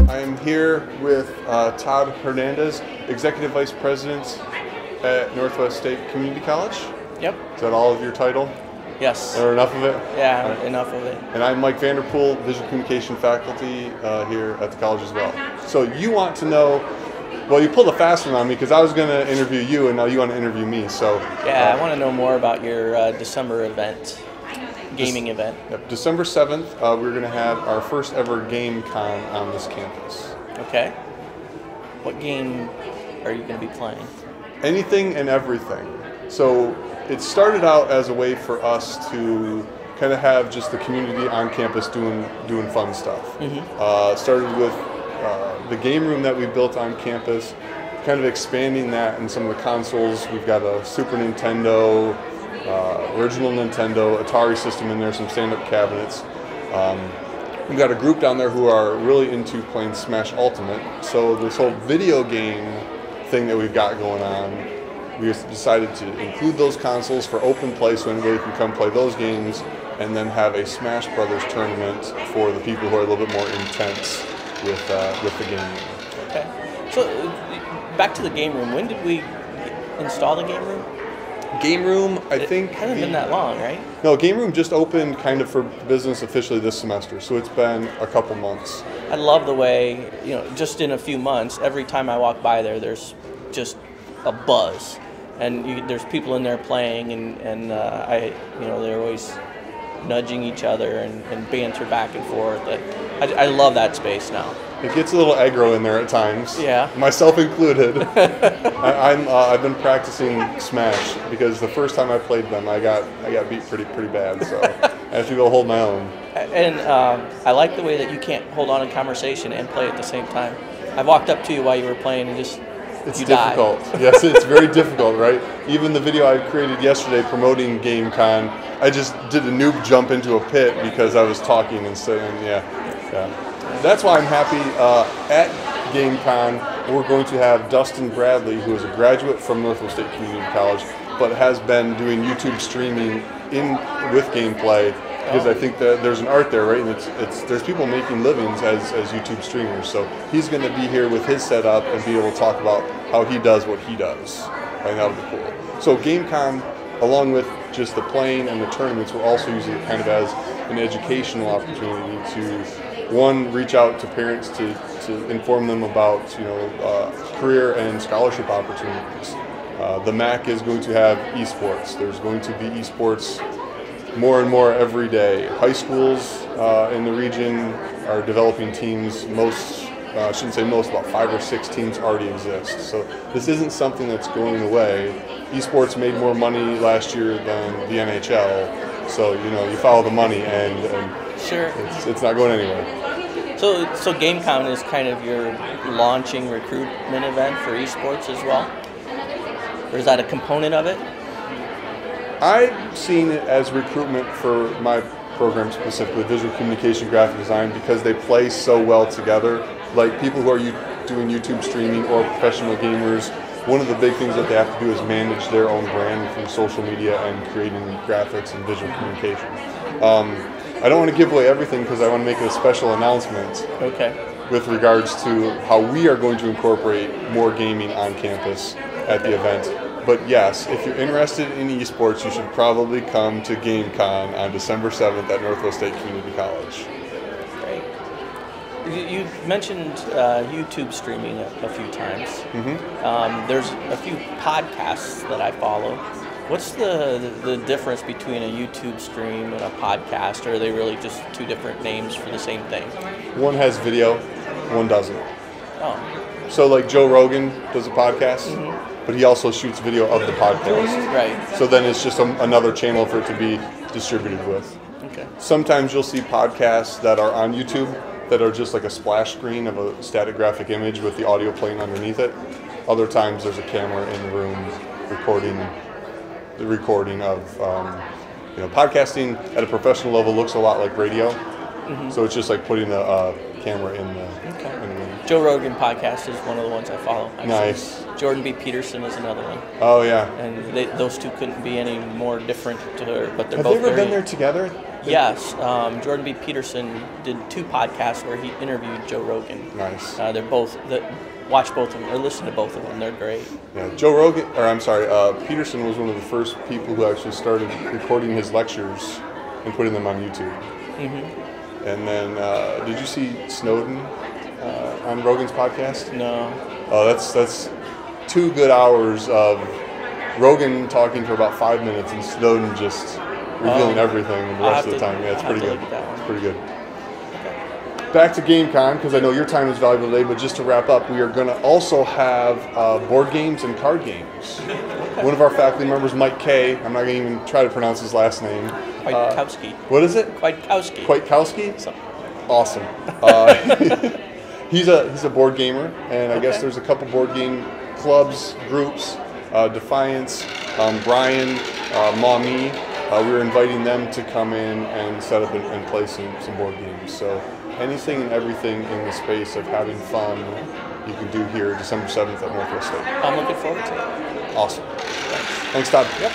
I'm here with Todd Hernandez, Executive Vice President at Northwest State Community College. Yep. Is that all of your title? Yes. Or enough of it? Yeah, enough of it. And I'm Mike Vanderpool, Visual Communication faculty here at the college as well. So you want to know, well, you pulled a fast one on me because I was going to interview you and now you want to interview me. So yeah, I want to know more about your December event, gaming event. Yep, December 7th, we're going to have our first ever Game Con on this campus. Okay. What game are you going to be playing? Anything and everything. So it started out as a way for us to kind of have just the community on campus doing fun stuff. Mm-hmm. Started with the game room that we built on campus, kind of expanding that in some of the consoles. We've got a Super Nintendo, original Nintendo, Atari system in there, some stand-up cabinets. We've got a group down there who are really into playing Smash Ultimate. So this whole video game thing that we've got going on, we decided to include those consoles for open play so anybody can come play those games, and then have a Smash Brothers tournament for the people who are a little bit more intense with the game. Okay. So back to the game room. When did we install the game room? Game room, I think... It hasn't been that long, right? No, game room just opened kind of for business officially this semester, so it's been a couple months. I love the way, just in a few months, every time I walk by there, there's just a buzz. And there's people in there playing, and they're always nudging each other and banter back and forth. I love that space now. It gets a little aggro in there at times. Yeah. Myself included. I've been practicing Smash because the first time I played them, I got beat pretty bad. So I have to go hold my own. And I like the way that you can't hold on in conversation and play at the same time. I walked up to you while you were playing and just. It's difficult. Yes, it's very difficult, right? Even the video I created yesterday promoting GameCon, I just did a noob jump into a pit because I was talking instead. And yeah. That's why I'm happy at GameCon. We're going to have Dustin Bradley, who is a graduate from Northwest State Community College, but has been doing YouTube streaming with gameplay. Because I think that there's an art there, right? And there's people making livings as YouTube streamers. So he's going to be here with his setup and be able to talk about how he does what he does. And that'll be cool. So GameCon, along with just the playing and the tournaments, we're also using it kind of as an educational opportunity to, one, reach out to parents to inform them about career and scholarship opportunities. The MAC is going to have eSports. There's going to be eSports more and more every day. High schools in the region are developing teams. I shouldn't say most, about 5 or 6 teams already exist. So this isn't something that's going away. Esports made more money last year than the NHL. So, you follow the money and sure, it's not going anywhere. So GameCon is kind of your launching recruitment event for esports as well? Or is that a component of it? I've seen it as recruitment for my program specifically, visual communication, graphic design, because they play so well together. Like people who are doing YouTube streaming or professional gamers, one of the big things that they have to do is manage their own brand from social media and creating graphics and visual communication. I don't want to give away everything because I want to make a special announcement. Okay. With regards to how we are going to incorporate more gaming on campus at the event. But yes, if you're interested in esports, you should probably come to GameCon on December 7th at Northwest State Community College. Great. You mentioned YouTube streaming a few times. Mm-hmm. There's a few podcasts that I follow. What's the difference between a YouTube stream and a podcast? Or are they really just two different names for the same thing? One has video, one doesn't. Oh. So like Joe Rogan does a podcast, mm-hmm. but he also shoots video of the podcast. Right. So then it's just another channel for it to be distributed with. Okay. Sometimes you'll see podcasts that are on YouTube that are just like a splash screen of a static graphic image with the audio playing underneath it. Other times there's a camera in the room recording the recording of, podcasting at a professional level looks a lot like radio. Mm-hmm. So it's just like putting a camera in the ring. Joe Rogan podcast is one of the ones I follow. Actually. Nice. Jordan B. Peterson is another one. Oh yeah. And those two couldn't be any more different. But they're Have both. Have they ever very, been there together? Yes. Jordan B. Peterson did 2 podcasts where he interviewed Joe Rogan. Nice. They're both. Watch both of them or listen to both of them. They're great. Yeah, Peterson was one of the first people who actually started recording his lectures and putting them on YouTube. Mm-hmm. And then, did you see Snowden on Rogan's podcast? No. Oh, that's 2 good hours of Rogan talking for about 5 minutes and Snowden just revealing everything the rest of the time. Yeah, it's pretty good. It's pretty good. Back to GameCon, because I know your time is valuable today, but just to wrap up, we are going to also have board games and card games. One of our faculty members, Mike K., I'm not going to even try to pronounce his last name. Kwiatkowski. What is it? Kwiatkowski. Kwiatkowski? Awesome. He's a board gamer, and I guess there's a couple board game clubs, groups, Defiance, Brian, Mommy. We were inviting them to come in and set up and play some board games. So anything and everything in the space of having fun you can do here December 7th at Northwest State. I'm looking forward to it. Awesome. Thanks, Todd. Yep.